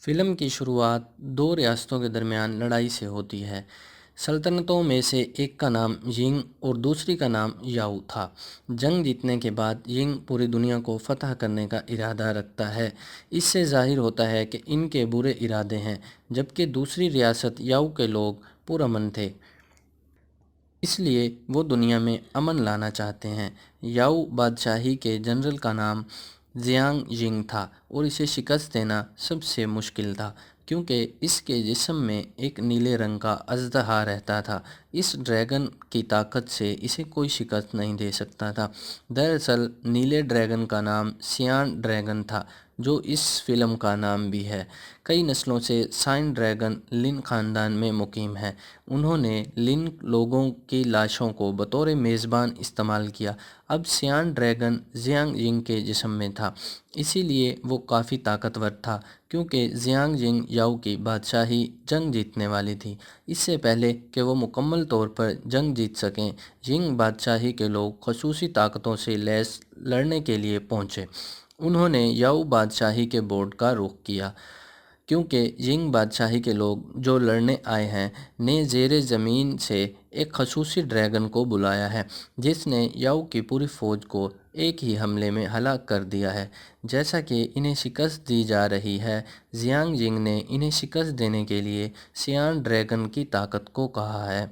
Film کی شروعات دو ریاستوں کے درمیان لڑائی سے ہوتی ہے۔ سلطنتوں میں سے ایک کا نام ینگ اور دوسری کا نام یاؤ تھا۔ جنگ جیتنے کے بعد ینگ پوری دنیا کو فتح کرنے کا ارادہ رکھتا ہے۔ اس سے ظاہر ہوتا ہے کہ ان کے برے ارادے ہیں، جبکہ دوسری ریاست یاؤ کے لوگ پرامن تھے۔ اس لیے وہ دنیا میں امن لانا چاہتے ہیں۔ یاؤ بادشاہی کے جنرل کا نام زیانگ ینگ تھا اور اسے شکست دینا سب سے مشکل تھا، کیونکہ اس کے جسم میں ایک نیلے رنگ کا اژدہا رہتا تھا۔ اس ڈریگن کی طاقت سے اسے کوئی شکست نہیں دے سکتا تھا۔ دراصل نیلے ڈریگن کا نام سیان ڈریگن تھا، جو اس فلم کا نام بھی ہے۔ کئی نسلوں سے سیان ڈریگن لن خاندان میں مقیم ہیں۔ انہوں نے لن لوگوں کی لاشوں کو بطور میزبان استعمال کیا۔ اب سیان ڈریگن زیانگ ینگ کے جسم میں تھا، اسی لیے وہ کافی طاقتور تھا، کیونکہ زیانگ ینگ یاؤ کی بادشاہی جنگ جیتنے والی تھی۔ اس سے پہلے کہ وہ مکمل طور پر جنگ جیت سکیں، ینگ بادشاہی کے لوگ خصوصی طاقتوں سے لیس لڑنے کے لیے پہنچے۔ انہوں نے یاؤ بادشاہی کے بورڈ کا رخ کیا، کیونکہ ینگ بادشاہی کے لوگ جو لڑنے آئے ہیں نے زیر زمین سے ایک خصوصی ڈریگن کو بلایا ہے، جس نے یاؤ کی پوری فوج کو ایک ہی حملے میں ہلاک کر دیا ہے۔ جیسا کہ انہیں شکست دی جا رہی ہے، زیانگ ینگ نے انہیں شکست دینے کے لیے سیان ڈریگن کی طاقت کو کہا ہے۔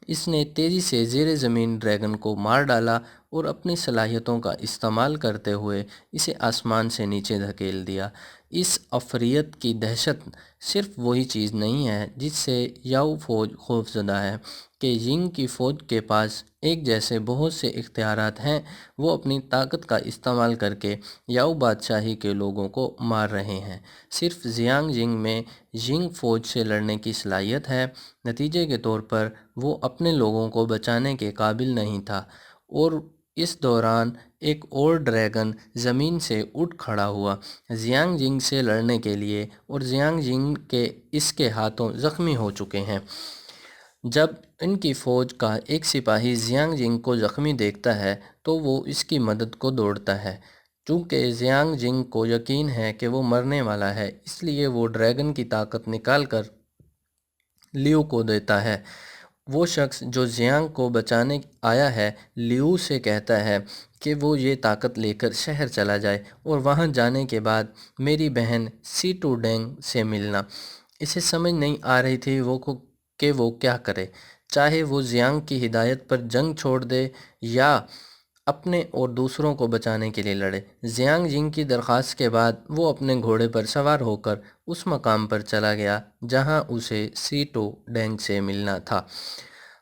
اس نے تیزی سے زیر زمین ڈریگن کو مار ڈالا اور اپنی صلاحیتوں کا استعمال کرتے ہوئے اسے آسمان سے نیچے دھکیل دیا۔ اس عفریت کی دہشت صرف وہی چیز نہیں ہے جس سے یاؤ فوج خوفزدہ ہے کہ ینگ کی فوج کے پاس ایک جیسے بہت سے اختیارات ہیں۔ وہ اپنی طاقت کا استعمال کر کے یاؤ بادشاہی کے لوگوں کو مار رہے ہیں۔ صرف زیانگ ینگ میں ینگ فوج سے لڑنے کی صلاحیت ہے۔ نتیجے کے طور پر وہ اپنے لوگوں کو بچانے کے قابل نہیں تھا، اور اس دوران ایک اور ڈریگن زمین سے اٹھ کھڑا ہوا زیانگ ینگ سے لڑنے کے لیے، اور زیانگ ینگ کے اس کے ہاتھوں زخمی ہو چکے ہیں۔ جب ان کی فوج کا ایک سپاہی زیانگ ینگ کو زخمی دیکھتا ہے تو وہ اس کی مدد کو دوڑتا ہے۔ چونکہ زیانگ ینگ کو یقین ہے کہ وہ مرنے والا ہے، اس لیے وہ ڈریگن کی طاقت نکال کر لیو کو دیتا ہے۔ وہ شخص جو زیانگ کو بچانے آیا ہے، لیو سے کہتا ہے کہ وہ یہ طاقت لے کر شہر چلا جائے اور وہاں جانے کے بعد میری بہن سی ٹو ڈینگ سے ملنا۔ اسے سمجھ نہیں آ رہی تھی کہ وہ کیا کرے، چاہے وہ زیانگ کی ہدایت پر جنگ چھوڑ دے یا اپنے اور دوسروں کو بچانے کے لیے لڑے۔ زیانگ ینگ کی درخواست کے بعد وہ اپنے گھوڑے پر سوار ہو کر اس مقام پر چلا گیا جہاں اسے سی ٹو ڈینگ سے ملنا تھا۔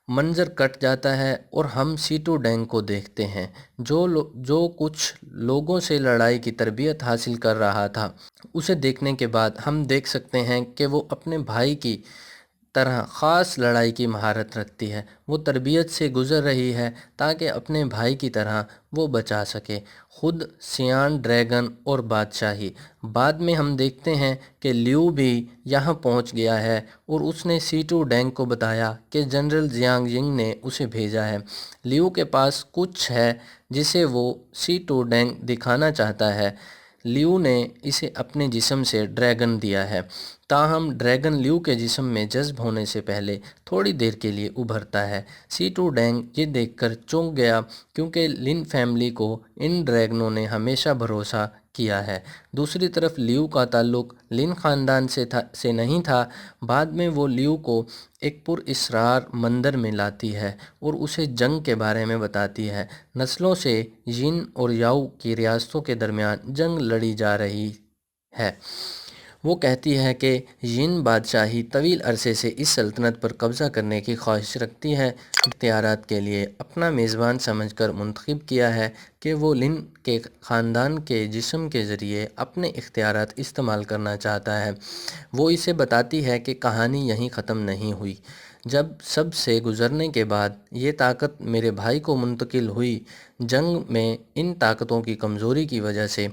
منظر کٹ جاتا ہے اور ہم سی ٹو ڈینگ کو دیکھتے ہیں، جو کچھ لوگوں سے لڑائی کی تربیت حاصل کر رہا تھا۔ اسے دیکھنے کے بعد ہم دیکھ سکتے ہیں کہ وہ اپنے بھائی کی طرح خاص لڑائی کی مہارت رکھتی ہے۔ وہ تربیت سے گزر رہی ہے تاکہ اپنے بھائی کی طرح وہ بچا سکے خود سیان ڈریگن اور بادشاہی۔ بعد میں ہم دیکھتے ہیں کہ لیو بھی یہاں پہنچ گیا ہے اور اس نے سی ٹو ڈینگ کو بتایا کہ جنرل زیانگ ینگ نے اسے بھیجا ہے۔ لیو کے پاس کچھ ہے جسے وہ سی ٹو ڈینگ دکھانا چاہتا ہے۔ لیو نے اسے اپنے جسم سے ڈریگن دیا ہے، تاہم ڈریگن لیو کے جسم میں جذب ہونے سے پہلے تھوڑی دیر کے لیے ابھرتا ہے۔ سی ٹو ڈینگ یہ دیکھ کر چونک گیا، کیونکہ لن فیملی کو ان ڈریگنوں نے ہمیشہ بھروسہ کیا ہے۔ دوسری طرف لیو کا تعلق لن خاندان سے نہیں تھا۔ بعد میں وہ لیو کو ایک پراسرار مندر میں لاتی ہے اور اسے جنگ کے بارے میں بتاتی ہے۔ نسلوں سے ین اور یاؤ کی ریاستوں کے درمیان جنگ لڑی جا رہی ہے۔ وہ کہتی ہے کہ ین بادشاہی طویل عرصے سے اس سلطنت پر قبضہ کرنے کی خواہش رکھتی ہے، اختیارات کے لیے اپنا میزبان سمجھ کر منتخب کیا ہے کہ وہ لن کے خاندان کے جسم کے ذریعے اپنے اختیارات استعمال کرنا چاہتا ہے۔ وہ اسے بتاتی ہے کہ کہانی یہیں ختم نہیں ہوئی۔ جب سب سے گزرنے کے بعد یہ طاقت میرے بھائی کو منتقل ہوئی، جنگ میں ان طاقتوں کی کمزوری کی وجہ سے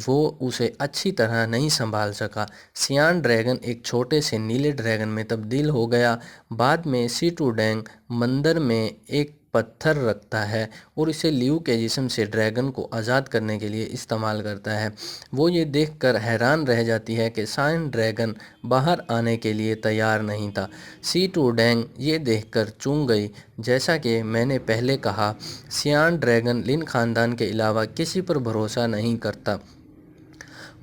وہ اسے اچھی طرح نہیں سنبھال سکا۔ سیان ڈریگن ایک چھوٹے سے نیلے ڈریگن میں تبدیل ہو گیا۔ بعد میں سی ٹو ڈینگ مندر میں ایک پتھر رکھتا ہے اور اسے لیو کے جسم سے ڈریگن کو آزاد کرنے کے لیے استعمال کرتا ہے۔ وہ یہ دیکھ کر حیران رہ جاتی ہے کہ سیان ڈریگن باہر آنے کے لیے تیار نہیں تھا۔ سی ٹو ڈینگ یہ دیکھ کر چونک گئی۔ جیسا کہ میں نے پہلے کہا، سیان ڈریگن لن خاندان کے علاوہ کسی پر بھروسہ نہیں کرتا۔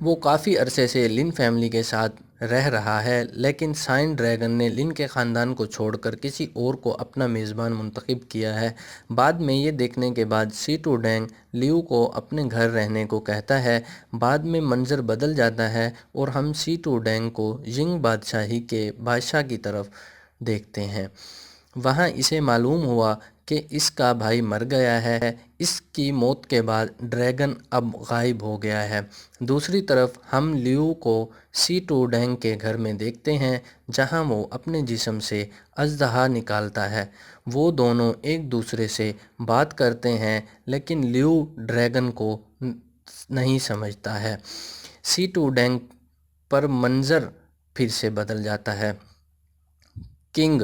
وہ کافی عرصے سے لن فیملی کے ساتھ رہ رہا ہے، لیکن سیان ڈریگن نے لن کے خاندان کو چھوڑ کر کسی اور کو اپنا میزبان منتخب کیا ہے۔ بعد میں یہ دیکھنے کے بعد سی ٹو ڈینگ لیو کو اپنے گھر رہنے کو کہتا ہے۔ بعد میں منظر بدل جاتا ہے اور ہم سی ٹو ڈینگ کو ینگ بادشاہی کے بادشاہ کی طرف دیکھتے ہیں۔ وہاں اسے معلوم ہوا کہ اس کا بھائی مر گیا ہے۔ اس کی موت کے بعد ڈریگن اب غائب ہو گیا ہے۔ دوسری طرف ہم لیو کو سی ٹو ڈینگ کے گھر میں دیکھتے ہیں، جہاں وہ اپنے جسم سے اژدہا نکالتا ہے۔ وہ دونوں ایک دوسرے سے بات کرتے ہیں، لیکن لیو ڈریگن کو نہیں سمجھتا ہے۔ سی ٹو ڈینگ پر منظر پھر سے بدل جاتا ہے۔ کنگ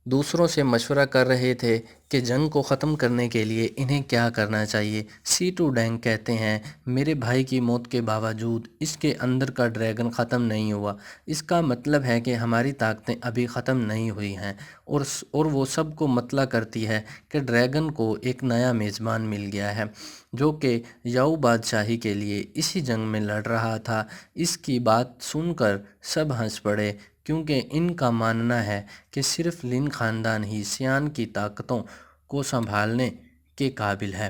دوسروں سے مشورہ کر رہے تھے کہ جنگ کو ختم کرنے کے لیے انہیں کیا کرنا چاہیے۔ سی ٹو ڈینگ کہتے ہیں، میرے بھائی کی موت کے باوجود اس کے اندر کا ڈریگن ختم نہیں ہوا۔ اس کا مطلب ہے کہ ہماری طاقتیں ابھی ختم نہیں ہوئی ہیں، اور وہ سب کو مطلع کرتی ہے کہ ڈریگن کو ایک نیا میزبان مل گیا ہے، جو کہ یاؤ بادشاہی کے لیے اسی جنگ میں لڑ رہا تھا۔ اس کی بات سن کر سب ہنس پڑے، کیونکہ ان کا ماننا ہے کہ صرف لن خاندان ہی سیان کی طاقتوں کو سنبھالنے کے قابل ہے۔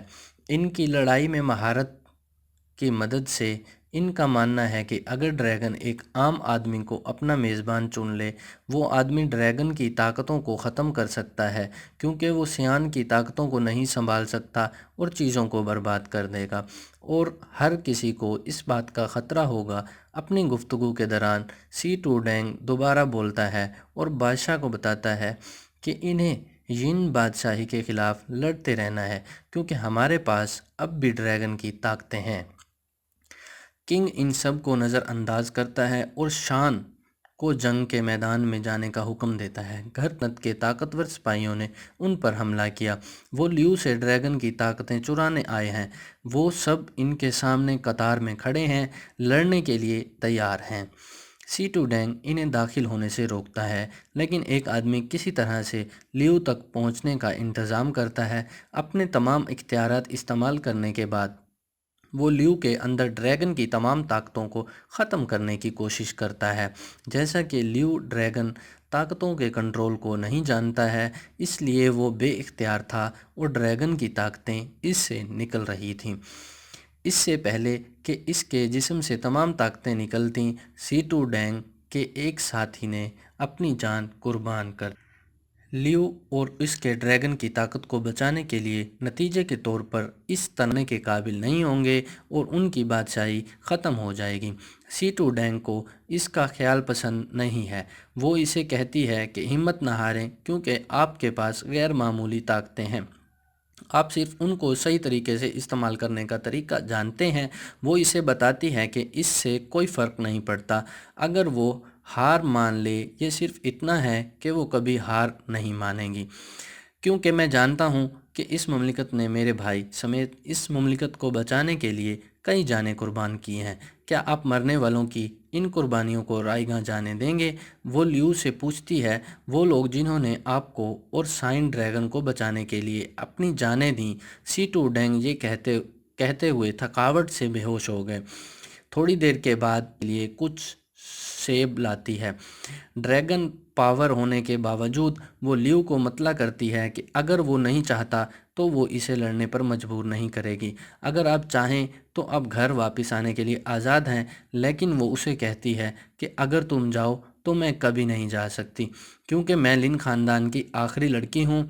ان کی لڑائی میں مہارت کی مدد سے ان کا ماننا ہے کہ اگر ڈریگن ایک عام آدمی کو اپنا میزبان چن لے، وہ آدمی ڈریگن کی طاقتوں کو ختم کر سکتا ہے، کیونکہ وہ سیان کی طاقتوں کو نہیں سنبھال سکتا اور چیزوں کو برباد کر دے گا، اور ہر کسی کو اس بات کا خطرہ ہوگا۔ اپنی گفتگو کے دوران سی ٹو ڈینگ دوبارہ بولتا ہے اور بادشاہ کو بتاتا ہے کہ انہیں ین بادشاہی کے خلاف لڑتے رہنا ہے، کیونکہ ہمارے پاس اب بھی ڈریگن کی طاقتیں ہیں۔ کنگ ان سب کو نظر انداز کرتا ہے اور شان کو جنگ کے میدان میں جانے کا حکم دیتا ہے۔ گھرنت کے طاقتور سپاہیوں نے ان پر حملہ کیا۔ وہ لیو سے ڈریگن کی طاقتیں چرانے آئے ہیں۔ وہ سب ان کے سامنے قطار میں کھڑے ہیں، لڑنے کے لیے تیار ہیں۔ سی ٹو ڈینگ انہیں داخل ہونے سے روکتا ہے، لیکن ایک آدمی کسی طرح سے لیو تک پہنچنے کا انتظام کرتا ہے۔ اپنے تمام اختیارات استعمال کرنے کے بعد وہ لیو کے اندر ڈریگن کی تمام طاقتوں کو ختم کرنے کی کوشش کرتا ہے۔ جیسا کہ لیو ڈریگن طاقتوں کے کنٹرول کو نہیں جانتا ہے، اس لیے وہ بے اختیار تھا اور ڈریگن کی طاقتیں اس سے نکل رہی تھیں۔ اس سے پہلے کہ اس کے جسم سے تمام طاقتیں نکلتیں، سی ٹو ڈینگ کے ایک ساتھی نے اپنی جان قربان کر دی۔ لیو اور اس کے ڈریگن کی طاقت کو بچانے کے لیے نتیجے کے طور پر اس تننے کے قابل نہیں ہوں گے اور ان کی بادشاہی ختم ہو جائے گی۔ سی ٹو ڈینگ کو اس کا خیال پسند نہیں ہے۔ وہ اسے کہتی ہے کہ ہمت نہ ہاریں، کیونکہ آپ کے پاس غیر معمولی طاقتیں ہیں، آپ صرف ان کو صحیح طریقے سے استعمال کرنے کا طریقہ جانتے ہیں۔ وہ اسے بتاتی ہے کہ اس سے کوئی فرق نہیں پڑتا اگر وہ ہار مان لے، یہ صرف اتنا ہے کہ وہ کبھی ہار نہیں مانیں گی، کیونکہ میں جانتا ہوں کہ اس مملکت نے میرے بھائی سمیت اس مملکت کو بچانے کے لیے کئی جانیں قربان کی ہیں۔ کیا آپ مرنے والوں کی ان قربانیوں کو رائیگاں جانے دیں گے؟ وہ لیو سے پوچھتی ہے، وہ لوگ جنہوں نے آپ کو اور سیان ڈریگن کو بچانے کے لیے اپنی جانیں دیں۔ سی ٹو ڈینگ یہ کہتے ہوئے تھکاوٹ سے بے ہوش ہو گئے۔ تھوڑی دیر کے بعد لیے کچھ سیب لاتی ہے۔ ڈریگن پاور ہونے کے باوجود وہ لیو کو مطلع کرتی ہے کہ اگر وہ نہیں چاہتا تو وہ اسے لڑنے پر مجبور نہیں کرے گی۔ اگر آپ چاہیں تو اب گھر واپس آنے کے لیے آزاد ہیں، لیکن وہ اسے کہتی ہے کہ اگر تم جاؤ تو میں کبھی نہیں جا سکتی، کیونکہ میں لن خاندان کی آخری لڑکی ہوں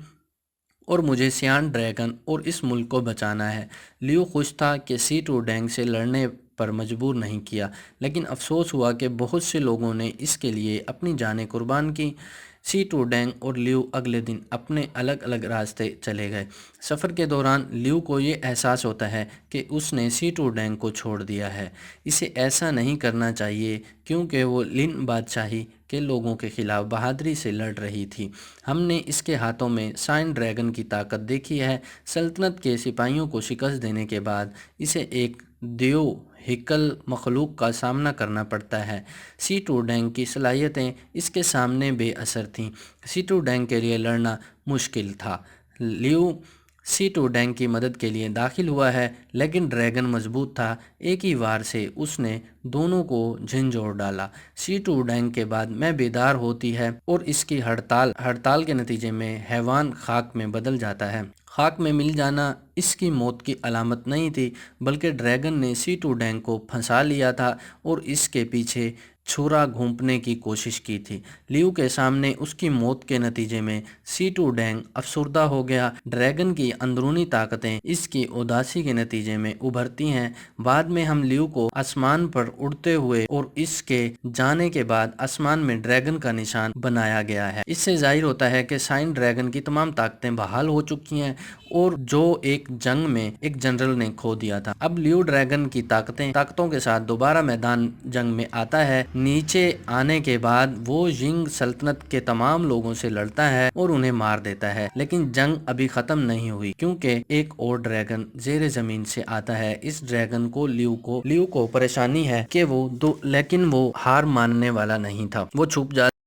اور مجھے سیان ڈریگن اور اس ملک کو بچانا ہے۔ لیو خوش تھا کہ سی ٹو ڈینگ سے لڑنے پر مجبور نہیں کیا، لیکن افسوس ہوا کہ بہت سے لوگوں نے اس کے لیے اپنی جانیں قربان کی۔ سی ٹو ڈینگ اور لیو اگلے دن اپنے الگ الگ راستے چلے گئے۔ سفر کے دوران لیو کو یہ احساس ہوتا ہے کہ اس نے سی ٹو ڈینگ کو چھوڑ دیا ہے۔ اسے ایسا نہیں کرنا چاہیے کیونکہ وہ لن بادشاہی کے لوگوں کے خلاف بہادری سے لڑ رہی تھی۔ ہم نے اس کے ہاتھوں میں سائن ڈریگن کی طاقت دیکھی ہے۔ سلطنت کے سپاہیوں کو شکست دینے کے بعد اسے ایک دیو ہیکل مخلوق کا سامنا کرنا پڑتا ہے۔ سی ٹو ڈینگ کی صلاحیتیں اس کے سامنے بے اثر تھیں۔ سی ٹو ڈینگ کے لیے لڑنا مشکل تھا۔ لیو سی ٹو ڈینگ کی مدد کے لیے داخل ہوا ہے لیکن ڈریگن مضبوط تھا۔ ایک ہی وار سے اس نے دونوں کو جھنجھوڑ ڈالا۔ سی ٹو ڈینگ کے بعد میں بیدار ہوتی ہے اور اس کی ہڑتال کے نتیجے میں حیوان خاک میں بدل جاتا ہے۔ خاک میں مل جانا اس کی موت کی علامت نہیں تھی بلکہ ڈریگن نے سی ٹو ڈینگ کو پھنسا لیا تھا اور اس کے پیچھے چھرا گھونپنے کی کوشش کی تھی۔ لیو کے سامنے اس کی موت کے نتیجے میں سی ٹو ڈینگ افسردہ ہو گیا۔ ڈریگن کی اندرونی طاقتیں اس کی اداسی کے نتیجے میں ابھرتی ہیں۔ بعد میں ہم لیو کو آسمان پر اڑتے ہوئے اور اس کے جانے کے بعد آسمان میں ڈریگن کا نشان بنایا گیا ہے۔ اس سے ظاہر ہوتا ہے کہ سائن ڈریگن کی تمام طاقتیں بحال ہو چکی ہیں اور جو ایک جنگ میں ایک جنرل نے کھو دیا تھا۔ اب لیو ڈریگن کی طاقتوں کے ساتھ دوبارہ میدان جنگ میں آتا ہے۔ نیچے آنے کے بعد وہ ینگ سلطنت کے تمام لوگوں سے لڑتا ہے اور انہیں مار دیتا ہے، لیکن جنگ ابھی ختم نہیں ہوئی کیونکہ ایک اور ڈریگن زیر زمین سے آتا ہے۔ اس ڈریگن کو لیو کو پریشانی ہے کہ لیکن وہ ہار ماننے والا نہیں تھا۔ وہ چھپ جاتا